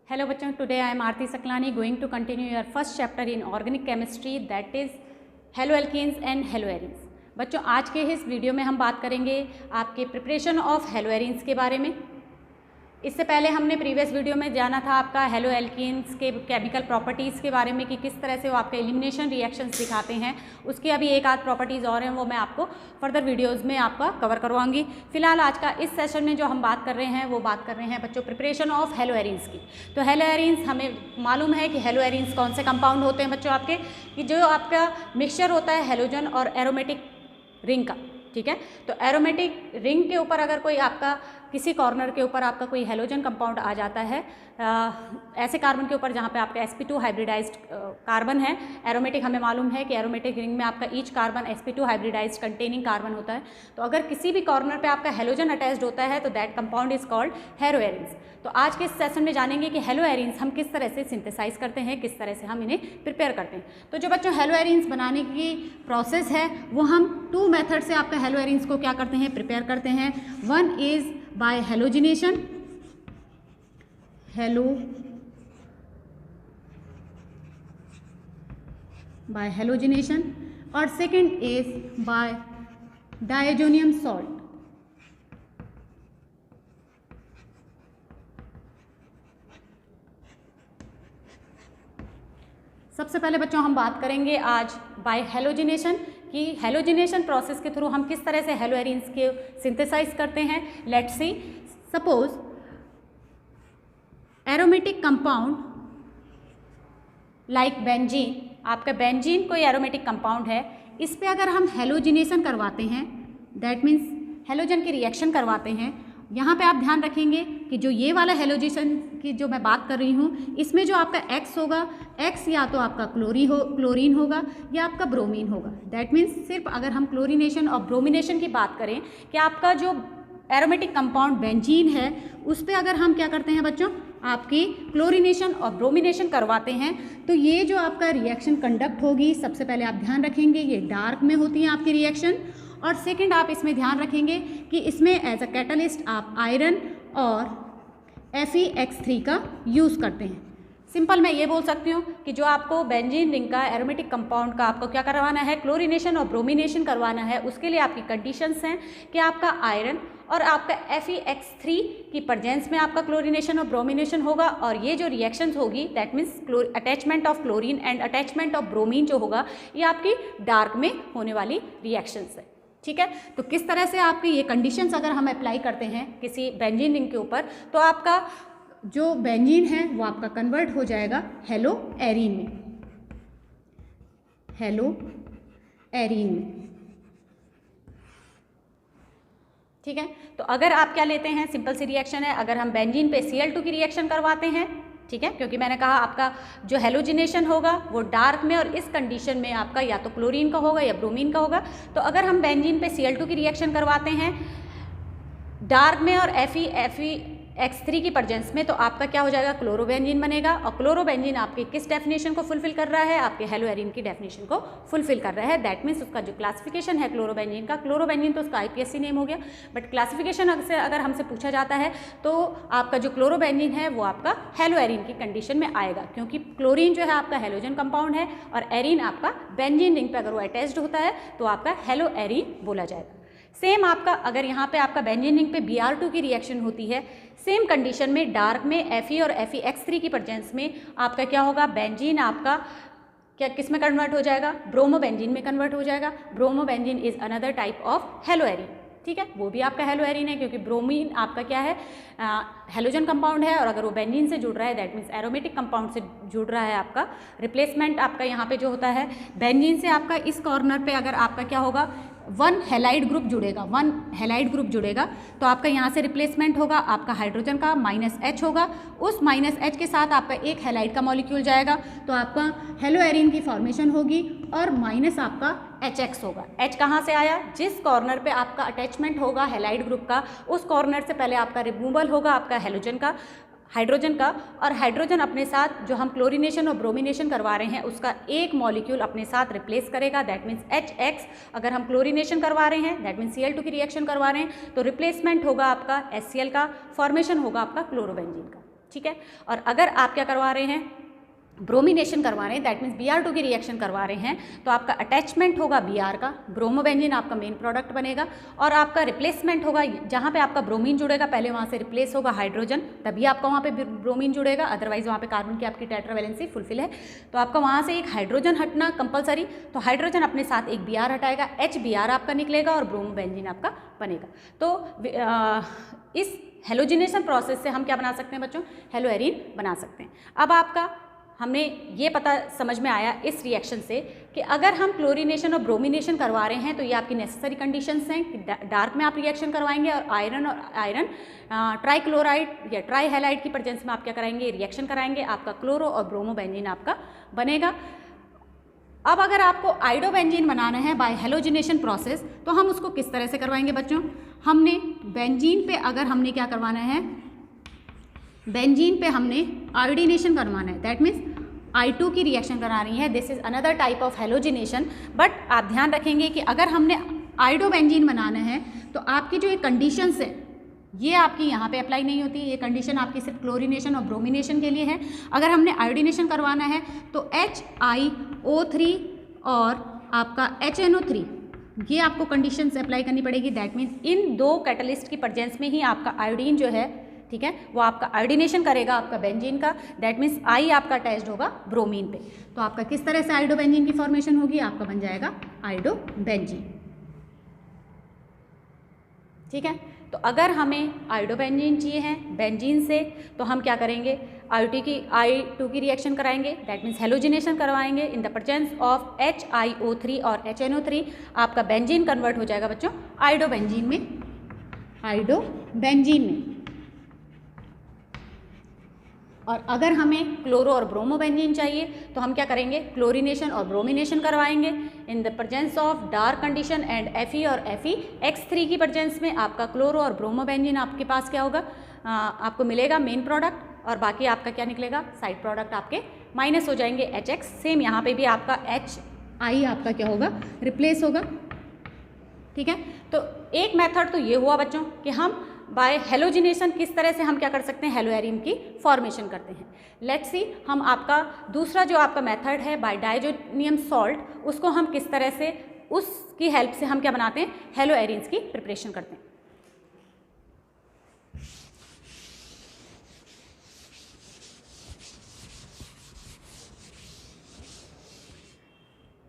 Hello बच्चों, today I am Aarti Saklani going to continue your first chapter in organic chemistry that is haloalkenes and haloarenes। बच्चों आज के इस video में हम बात करेंगे आपके प्रिपरेशन ऑफ haloarenes के बारे में। इससे पहले हमने प्रीवियस वीडियो में जाना था आपका हेलोएल्कीन्स के केमिकल प्रॉपर्टीज़ के बारे में कि किस तरह से वो आपके एलिमिनेशन रिएक्शंस दिखाते हैं। उसकी अभी एक आध प्रॉपर्टीज़ और हैं, वो मैं आपको फर्दर वीडियोस में आपका कवर करवाऊंगी। फिलहाल आज का इस सेशन में जो हम बात कर रहे हैं वो बात कर रहे हैं बच्चों प्रिपरेशन ऑफ हेलोएरीन्स की। तो हेलोएरीन्स हमें मालूम है कि हेलोएरीन्स कौन से कंपाउंड होते हैं बच्चों आपके, कि जो आपका मिक्सचर होता है हेलोजन और एरोमेटिक रिंग का। ठीक है, तो एरोमेटिक रिंग के ऊपर अगर कोई आपका किसी कॉर्नर के ऊपर आपका कोई हेलोजन कंपाउंड आ जाता है, ऐसे कार्बन के ऊपर जहाँ पे आपका sp2 हाइब्रिडाइज्ड कार्बन है। एरोमेटिक हमें मालूम है कि एरोमेटिक रिंग में आपका each carbon sp2 hybridized containing carbon होता है। तो अगर किसी भी कॉर्नर पे आपका हेलोजन अटैच्ड होता है तो that compound is called haloarenes. तो आज के इस सेशन में जानेंगे कि हेलोएरीन्स हम किस तरह से सिंथेसाइज करते हैं, किस तरह से हम इन्हें प्रिपेयर करते हैं। तो जो बच्चों हेलोएरीन्स बनाने की प्रोसेस है वो हम 2 मेथड से आपका हेलोएरीन्स को क्या करते हैं, प्रिपेयर करते हैं। One is by halogenation, by halogenation, और second is by diazonium salt. सबसे पहले बच्चों हम बात करेंगे आज बाय हेलोजिनेशन कि हेलोजिनेशन प्रोसेस के थ्रू हम किस तरह से हेलोएरीन्स के सिंथेसाइज करते हैं। Let's see, suppose aromatic compound like benzene, आपका बेंजीन कोई एरोमेटिक कंपाउंड है, इस पे अगर हम हेलोजिनेशन करवाते हैं, दैट मीन्स हेलोजन की रिएक्शन करवाते हैं। यहाँ पे आप ध्यान रखेंगे कि जो ये वाला हेलोजिनेशन की जो मैं बात कर रही हूँ, इसमें जो आपका X होगा, X या तो आपका क्लोरीन होगा या आपका ब्रोमीन होगा। दैट मीन्स सिर्फ अगर हम क्लोरीनेशन और ब्रोमिनेशन की बात करें कि आपका जो एरोमेटिक कंपाउंड बेंजीन है उस पर अगर हम क्या करते हैं बच्चों, आपकी क्लोरीनेशन और ब्रोमिनेशन करवाते हैं, तो ये जो आपका रिएक्शन कंडक्ट होगी, सबसे पहले आप ध्यान रखेंगे ये डार्क में होती है आपकी रिएक्शन। और सेकंड आप इसमें ध्यान रखेंगे कि इसमें एज अ कैटलिस्ट आप आयरन और Fe(X3) का यूज़ करते हैं। सिंपल मैं ये बोल सकती हूँ कि जो आपको बेंजीन रिंग का एरोमेटिक कंपाउंड का आपको क्या करवाना है, क्लोरीनेशन और ब्रोमिनेशन करवाना है, उसके लिए आपकी कंडीशंस हैं कि आपका आयरन और आपका Fe(X3) की प्रेजेंस में आपका क्लोरीनेशन और ब्रोमिनेशन होगा। और ये जो रिएक्शंस होगी that means attachment of chlorine and attachment of bromine जो होगा, ये आपकी डार्क में होने वाली रिएक्शंस है। ठीक है, तो किस तरह से आपकी ये कंडीशंस अगर हम अप्लाई करते हैं किसी बेंजीन रिंग के ऊपर, तो आपका जो बेंजीन है वो आपका कन्वर्ट हो जाएगा हेलोएरीन में, हेलोएरीन में। ठीक है, तो अगर आप क्या लेते हैं, सिंपल सी रिएक्शन है, अगर हम बेंजीन पे Cl2 की रिएक्शन करवाते हैं, ठीक है, क्योंकि मैंने कहा आपका जो हेलोजिनेशन होगा वो डार्क में और इस कंडीशन में आपका या तो क्लोरीन का होगा या ब्रोमीन का होगा। तो अगर हम बेंजीन पे Cl2 की रिएक्शन करवाते हैं डार्क में और Fe(X3) की प्रेजेंस में, तो आपका क्या हो जाएगा, क्लोरोबेंजीन बनेगा। और क्लोरोबेंजीन आपकी किस डेफिनेशन को फुलफिल कर रहा है, आपके हेलोएरीन की डेफिनेशन को फुलफिल कर रहा है। दैट मीन्स उसका जो क्लासिफिकेशन है क्लोरोबेंजीन का, क्लोरोबेंजीन तो उसका IPSC नेम हो गया, बट क्लासिफिकेशन अगर हमसे पूछा जाता है तो आपका जो क्लोरोबेंजीन है वो आपका हेलोएरीन की कंडीशन में आएगा, क्योंकि क्लोरीन जो है आपका हेलोजन कंपाउंड है और एरीन आपका बेंजीन रिंग पर अगर वो अटैच्ड होता है तो आपका हेलोएरीन बोला जाएगा। सेम आपका अगर यहाँ पे आपका बेंजीन रिंग पे Br2 की रिएक्शन होती है, सेम कंडीशन में डार्क में Fe और Fe(X3) की प्रेजेंस में आपका क्या होगा, बेंजीन आपका क्या किस में कन्वर्ट हो जाएगा, ब्रोमोबेंजीन में कन्वर्ट हो जाएगा। Bromobenzene is another type of haloarene. ठीक है, वो भी आपका हेलोएरीन है, क्योंकि ब्रोमीन आपका क्या है, हेलोजन कंपाउंड है, और अगर वो बेंजीन से जुड़ रहा है दैट मीन्स एरोमेटिक कंपाउंड से जुड़ रहा है। आपका रिप्लेसमेंट आपका यहाँ पे जो होता है बेंजीन से, आपका इस कॉर्नर पे अगर आपका क्या होगा, 1 हेलाइड ग्रुप जुड़ेगा, तो आपका यहाँ से रिप्लेसमेंट होगा आपका हाइड्रोजन का -H होगा, उस -H के साथ आपका एक हेलाइड का मॉलिक्यूल जाएगा, तो आपका हेलोएरीन की फॉर्मेशन होगी और माइनस आपका HX होगा। H कहाँ से आया, जिस कॉर्नर पे आपका अटैचमेंट होगा हेलाइड ग्रुप का, उस कॉर्नर से पहले आपका रिमूवल होगा आपका हेलोजन का, हाइड्रोजन का, और हाइड्रोजन अपने साथ जो हम क्लोरीनेशन और ब्रोमिनेशन करवा रहे हैं उसका एक मॉलिक्यूल अपने साथ रिप्लेस करेगा, दैट मीन्स HX। अगर हम क्लोरीनेशन करवा रहे हैं दैट मीन्स Cl2 की रिएक्शन करवा रहे हैं तो रिप्लेसमेंट होगा आपका HCl का, फॉर्मेशन होगा आपका क्लोरोबेंजीन का। ठीक है। और अगर आप क्या करवा रहे हैं, ब्रोमिनेशन करवा रहे हैं, दैट मीन्स Br2 की रिएक्शन करवा रहे हैं, तो आपका अटैचमेंट होगा Br का, ब्रोमोबेंजीन आपका मेन प्रोडक्ट बनेगा, और आपका रिप्लेसमेंट होगा जहाँ पे आपका ब्रोमीन जुड़ेगा, पहले वहाँ से रिप्लेस होगा हाइड्रोजन, तभी आपका वहाँ पे ब्रोमीन जुड़ेगा, अदरवाइज वहाँ पे कार्बन की आपकी टेट्रावैलेंसी फुलफिल है, तो आपका वहाँ से एक हाइड्रोजन हटना कंपलसरी, तो हाइड्रोजन अपने साथ एक Br हटाएगा, HBr आपका निकलेगा और ब्रोमोबेंजीन आपका बनेगा। तो इस हेलोजिनेशन प्रोसेस से हम क्या बना सकते हैं बच्चों, हेलोएरीन बना सकते हैं। अब आपका हमने ये पता समझ में आया इस रिएक्शन से कि अगर हम क्लोरीनेशन और ब्रोमिनेशन करवा रहे हैं तो ये आपकी नेसेसरी कंडीशंस हैं कि डार्क में आप रिएक्शन करवाएंगे और आयरन ट्राइक्लोराइड या ट्राई हैलाइड की प्रेजेंस में आप क्या कराएंगे, रिएक्शन कराएंगे, आपका क्लोरो और ब्रोमोबेंजीन आपका बनेगा। अब अगर आपको आइडोबेंजीन बनाना है बाय हेलोजिनेशन प्रोसेस तो हम उसको किस तरह से करवाएंगे बच्चों, हमने बेंजीन पे अगर हमने क्या करवाना है, बेंजीन पे हमने आयोडीनेशन करवाना है, दैट मीन्स I2 की रिएक्शन करानी है। This is another type of halogenation, but आप ध्यान रखेंगे कि अगर हमने आयोडोबेंजीन बनाना है तो आपकी जो ये कंडीशंस है ये आपकी यहाँ पे अप्लाई नहीं होती, ये कंडीशन आपकी सिर्फ क्लोरीनेशन और ब्रोमिनेशन के लिए है। अगर हमने आयोडीनेशन करवाना है तो HiO3 और आपका HNO3 ये आपको कंडीशन से अप्लाई करनी पड़ेगी, दैट मीन्स इन दो कैटलिस्ट की प्रेजेंस में ही आपका आयोडीन जो है, ठीक है, वो आपका आयोडीनेशन करेगा आपका बेंजीन का, दैट मीन्स I आपका अटैच्ड होगा ब्रोमीन पे, तो आपका किस तरह से आयोडोबेंजीन की फॉर्मेशन होगी, आपका बन जाएगा आयोडोबेंजीन। ठीक है, तो अगर हमें आयोडोबेंजीन चाहिए है बेंजीन से तो हम क्या करेंगे, I2 की रिएक्शन कराएंगे, दैट मीन्स हेलोजिनेशन करवाएंगे in the presence of HiO3 और HNO3, आपका बेंजीन कन्वर्ट हो जाएगा बच्चों आयोडोबेंजीन में। और अगर हमें क्लोरो और ब्रोमोबेंजीन चाहिए तो हम क्या करेंगे, क्लोरीनेशन और ब्रोमिनेशन करवाएंगे in the presence of dark condition and Fe और Fex3 की प्रेजेंस में आपका क्लोरो और ब्रोमोबेंजीन आपके पास क्या होगा, आपको मिलेगा मेन प्रोडक्ट, और बाकी आपका क्या निकलेगा, साइड प्रोडक्ट आपके माइनस हो जाएंगे HX। सेम यहाँ पे भी आपका HI आपका क्या होगा, रिप्लेस होगा। ठीक है, तो एक मेथड तो ये हुआ बच्चों कि हम बाय हेलोजिनेशन किस तरह से हम क्या कर सकते हैं, हेलोएरीन की फॉर्मेशन करते हैं। लेट्स सी हम आपका दूसरा जो आपका मेथड है बाय डाइजोनियम सॉल्ट, उसको हम किस तरह से उसकी हेल्प से हम क्या बनाते हैं, हेलोएरीन्स की प्रिपरेशन करते हैं।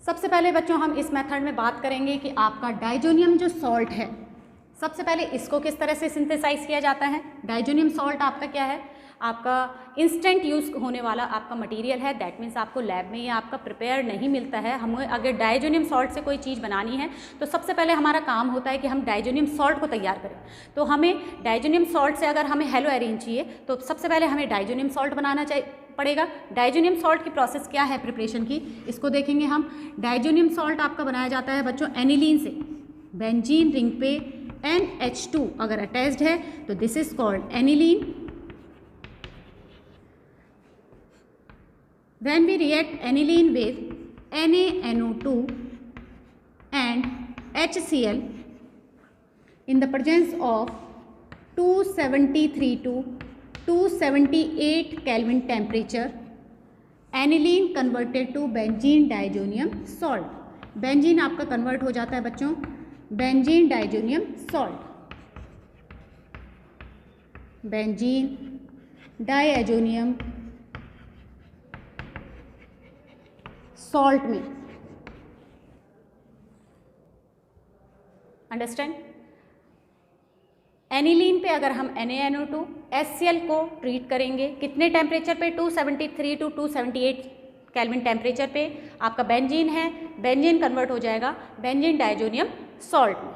सबसे पहले बच्चों हम इस मेथड में बात करेंगे कि आपका डाइजोनियम जो सॉल्ट है, सबसे पहले इसको किस तरह से सिंथेसाइज किया जाता है। डाइजोनियम सॉल्ट आपका क्या है, आपका इंस्टेंट यूज़ होने वाला आपका मटेरियल है, दैट मीन्स आपको लैब में ये आपका प्रिपेयर नहीं मिलता है। हमें अगर डाइजोनियम सॉल्ट से कोई चीज़ बनानी है तो सबसे पहले हमारा काम होता है कि हम डाइजोनियम सॉल्ट को तैयार करें। तो हमें डाइजोनियम सॉल्ट से अगर हमें हेलोएरीन चाहिए तो सबसे पहले हमें डाइजोनियम सॉल्ट बनाना पड़ेगा। डाइजोनियम सॉल्ट की प्रोसेस क्या है प्रिपरेशन की, इसको देखेंगे हम। डाइजोनियम सॉल्ट आपका बनाया जाता है बच्चों एनिलीन से, बेंजीन रिंग पे NH2 अगर अटैच्ड है तो this is called aniline. When we react aniline with NaNO2 and HCl in the presence of 273 to 278 Kelvin temperature, aniline converted to benzene diazonium salt। Benzene आपका convert हो जाता है बच्चों benzene diazonium salt, benzene diazonium salt में। Understand, aniline पे अगर हम NaNO2 HCl को ट्रीट करेंगे कितने टेम्परेचर पे, 273 टू 278 केल्विन टेम्परेचर पे आपका बेंजीन है, बेंजीन कन्वर्ट हो जाएगा बेंजीन डाइजोनियम सॉल्ट में।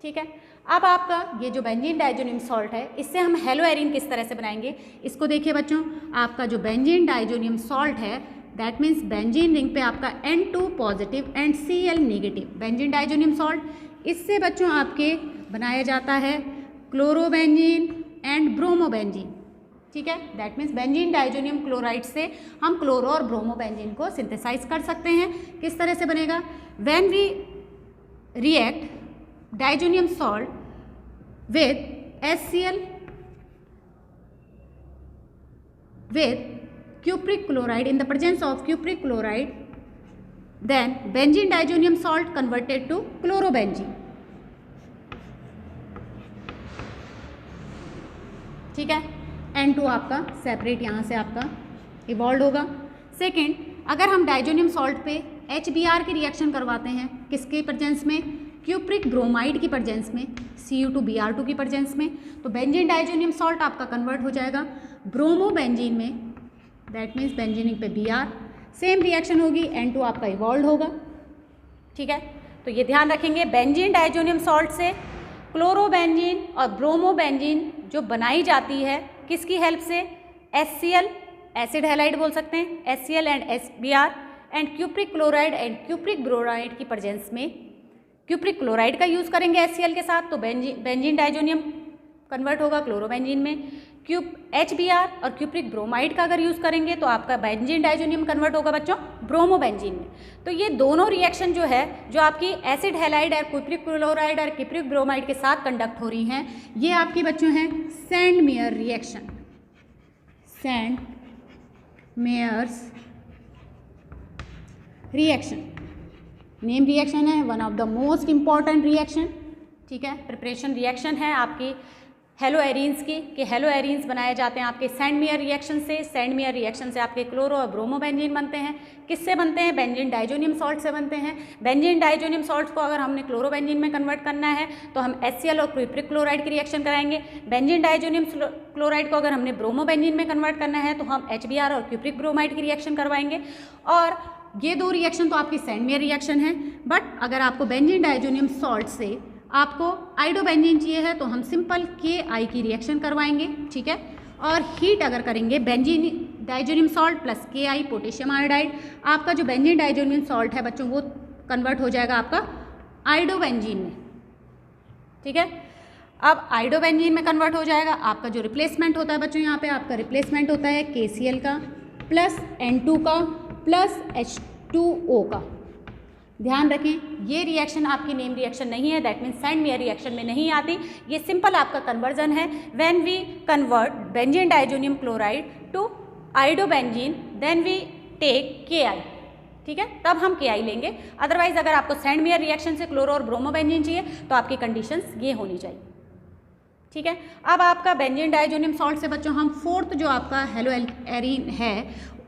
ठीक है, अब आपका ये जो बेंजीन डाइजोनियम सॉल्ट है इससे हम हेलोएरीन किस तरह से बनाएंगे, इसको देखिए बच्चों। आपका जो बेंजीन डाइजोनियम सॉल्ट है दैट मीन्स बेंजीन रिंग पे आपका N2 positive and Cl negative benzene diazonium salt, इससे बच्चों आपके बनाया जाता है क्लोरोबेंजीन एंड ब्रोमोबेंजीन। ठीक है, that means benzene diazonium chloride से हम क्लोरो और ब्रोमोबेंजीन को सिंथेसाइज कर सकते हैं। किस तरह से बनेगा, when we react diazonium salt with HCl with cupric chloride, in the presence of cupric chloride, then benzene diazonium salt converted to chlorobenzene. ठीक है, N2 आपका सेपरेट यहाँ से आपका इवॉल्व होगा. सेकेंड, अगर हम डाइजोनियम सॉल्ट पे HBr की रिएक्शन करवाते हैं, किसके प्रेजेंस में? क्यूप्रिक ब्रोमाइड की प्रेजेंस में, Cu2Br2 की प्रेजेंस में, तो बेंजीन डाइजोनियम सॉल्ट आपका कन्वर्ट हो जाएगा ब्रोमोबेंजीन में, दैट मीन्स बेंजीनिक पे Br. सेम रिएक्शन होगी, N2 आपका इवॉल्व होगा. ठीक है, तो ये ध्यान रखेंगे, बेंजीन डाइजोनियम सॉल्ट से क्लोरोबेंजीन और ब्रोमोबेंजीन जो बनाई जाती है किसकी हेल्प से? HCl, एसिड हैलाइड बोल सकते हैं, HCl and HBr and cupric chloride and cupric bromide की प्रेजेंस में क्यूप्रिक क्लोराइड का यूज़ करेंगे HCl के साथ, तो बेंजीन डाइजोनियम कन्वर्ट होगा क्लोरोबेंजीन में. HBr और क्यूप्रिक ब्रोमाइड का अगर यूज़ करेंगे तो आपका बेंजीन डाइजोनियम कन्वर्ट होगा बच्चों ब्रोमोबेंजीन में. तो ये दोनों रिएक्शन जो है, जो आपकी एसिड हैलाइड और क्यूप्रिक क्लोराइड और क्यूप्रिक ब्रोमाइड के साथ कंडक्ट हो रही हैं, ये आपकी बच्चों हैं Sandmeyer reaction. Sandmeyer's reaction name reaction है, one of the most important reaction. ठीक है, प्रिपरेशन रिएक्शन है आपकी हेलो एरीन्स की, कि हेलो एरीन्स बनाए जाते हैं आपके सैंडमेयर रिएक्शन से. सैंडमेयर रिएक्शन से आपके क्लोरो और ब्रोमोबेंजीन बनते हैं. किससे बनते हैं? बेंजीन डाइजोनियम सॉल्ट से बनते हैं. बेंजीन डाइजोनियम सॉल्ट को अगर हमने क्लोरोबेंजीन में कन्वर्ट करना है तो हम HCl और क्यूप्रिक क्लोराइड की रिएक्शन कराएंगे. बेंजीन डाइजोनियम क्लोराइड को अगर हमने ब्रोमोबेंजीन में कन्वर्ट करना है तो हम HBr और क्यूप्रिक ब्रोमाइड की रिएक्शन करवाएंगे. और ये दो रिएक्शन तो आपकी सैंडमेयर रिएक्शन है. बट अगर आपको बेंजीन डाइजोनियम सॉल्ट से आपको आइडोबेंजीन चाहिए है तो हम सिंपल KI की रिएक्शन करवाएंगे. ठीक है, और हीट अगर करेंगे benzene diazonium salt plus KI potassium iodide, आपका जो बेंजीन डाइजोनियम सॉल्ट है बच्चों वो कन्वर्ट हो जाएगा आपका आइडोबेंजीन में. ठीक है, अब आइडोबेंजीन में कन्वर्ट हो जाएगा. आपका जो रिप्लेसमेंट होता है बच्चों, यहाँ पे आपका रिप्लेसमेंट होता है KCl का प्लस N2 का प्लस H2O का. ध्यान रखें, ये रिएक्शन आपकी नेम रिएक्शन नहीं है, दैट मीन्स सैंडमेयर रिएक्शन में नहीं आती. ये सिंपल आपका कन्वर्जन है. When we convert benzene diazonium chloride to iodobenzene then we take KI. ठीक है, तब हम KI लेंगे. अदरवाइज अगर आपको सैंडमेयर रिएक्शन से क्लोरो और ब्रोमोबेंजीन चाहिए तो आपकी कंडीशंस ये होनी चाहिए. ठीक है, अब आपका बेंजीन डाइजोनियम सॉल्ट से बच्चों हम फोर्थ जो आपका हेलो एरीन है,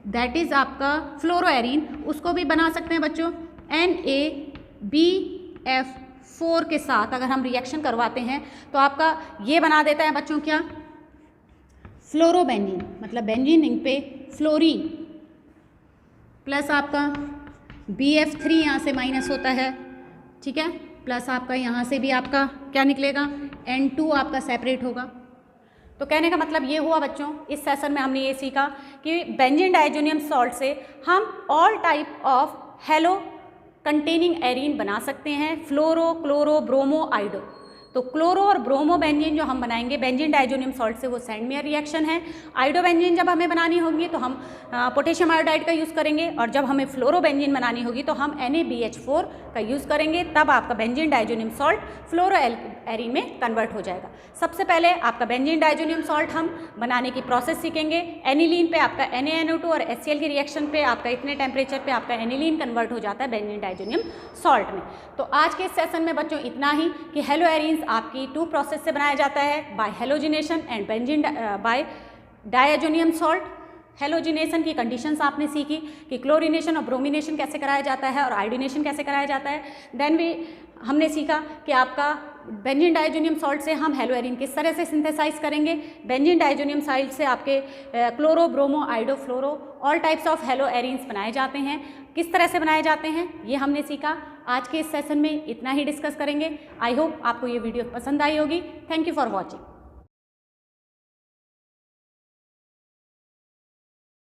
दैट इज़ आपका फ्लोरो एरीन, उसको भी बना सकते हैं बच्चों NaBF4 के साथ. अगर हम रिएक्शन करवाते हैं तो आपका ये बना देता है बच्चों क्या? फ्लोरोबेंजीन, मतलब बेंजीन रिंग पे फ्लोरीन प्लस आपका BF3 यहाँ से माइनस होता है. ठीक है, प्लस आपका यहाँ से भी आपका क्या निकलेगा? N2 आपका सेपरेट होगा. तो कहने का मतलब ये हुआ बच्चों, इस सेशन में हमने ये सीखा कि बेंजीन डाइजोनियम सॉल्ट से हम all type of hello containing arene बना सकते हैं, फ्लोरो, क्लोरो, ब्रोमो, आइडो. तो क्लोरो और ब्रोमोबेंजीन जो हम बनाएंगे बेंजीन डाइजोनियम सॉल्ट से वो सैंडमेयर रिएक्शन है. आइडोबेंजीन जब हमें बनानी होगी तो हम पोटेशियम आयोडाइड का यूज़ करेंगे, और जब हमें फ्लोरोबेंजीन बनानी होगी तो हम NaBH4 का यूज़ करेंगे. तब आपका बेंजीन डाइजोनियम सॉल्ट फ्लोरो एरीन में कन्वर्ट हो जाएगा. सबसे पहले आपका बेंजीन डाइजोनियम सॉल्ट हम बनाने की प्रोसेस सीखेंगे. एनिलीन पे आपका NaNO2 और HCl की रिएक्शन पे आपका इतने टेम्परेचर पे आपका एनिलीन कन्वर्ट हो जाता है बेंजीन डाइजोनियम सॉल्ट में. तो आज के इस सेशन में बच्चों इतना ही कि हेलो एरीन्स आपकी 2 प्रोसेस से बनाया जाता है, by halogenation and benzene by diazonium salt. Halogenation की कंडीशंस आपने सीखी कि क्लोरिनेशन और ब्रोमिनेशन कैसे कराया जाता है और आयोडिनेशन कैसे कराया जाता है. देन हमने सीखा कि आपका बेंजीन डाइजोनियम सॉल्ट से हम हेलो एरीन किस तरह से सिंथेसाइज करेंगे. बेंजीन डाइजोनियम सॉल्ट से आपके chloro, bromo, आइडो, fluoro all types of hello arenes बनाए जाते हैं. किस तरह से बनाए जाते हैं ये हमने सीखा. आज के इस सेशन में इतना ही डिस्कस करेंगे. आई होप आपको ये वीडियो पसंद आई होगी. Thank you for watching.